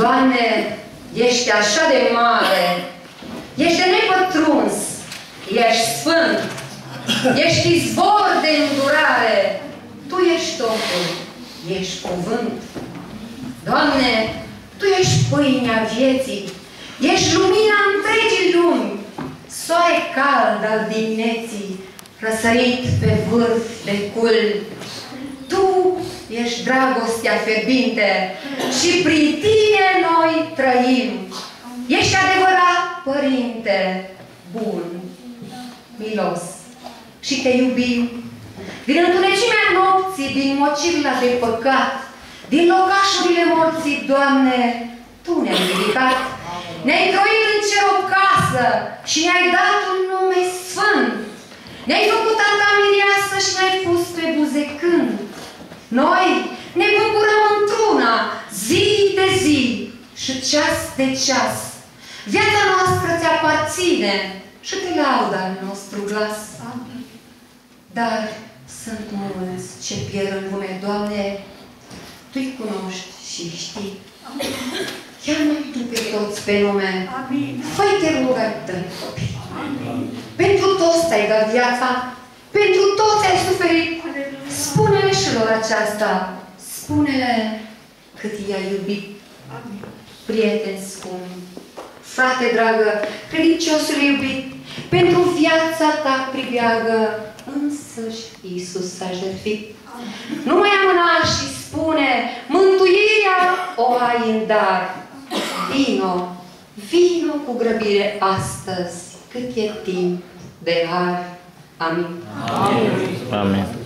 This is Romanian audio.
Doamne, ești așa de mare, ești de nepătruns, ești sfânt, ești izvor de îndurare, Tu ești totul, ești cuvânt. Doamne, Tu ești pâinea vieții, ești lumina întregii lumi, soare cald al dimineții, răsărit pe vârf de culmi. Tu ești dragostea fierbinte și prin Tine noi trăim. Ești adevărat Părinte, bun, milos și Te iubim. Din întunecimea nopții, din mocirla de păcat, din locașurile morții, Doamne, Tu ne-ai ridicat. Ne-ai croit în cer o casă și ne-ai dat un nume sfânt. Ne-ai făcut a Ta mireasă și ne-ai pus pe buze cânt. Noi ne bucurăm într-una, zi de zi și ceas de ceas. Viața noastră Ți aparține și Te laudă al nostru glas. Dar sunt mulți ce pierd în lume, Doamne, Tu-i cunoști și știi. Cheamă-i Tu pe toți pe nume. Fă-i, Te rog, ai Tăi copii. Pentru toți Ți-ai dat viața, pentru toți ai suferit. Spune-le și lor aceasta, spune-le cât I-ai iubit. Prieten scump, frate dragă, credinciosule iubit, pentru viața Ta pribeagă, însăși Iisus s-a jertfit. Nu mai amâna și spune, mântuirea o ai în dar. Vino, vino cu grăbire astăzi, cât e timp de har. Amin. Amin. Amin.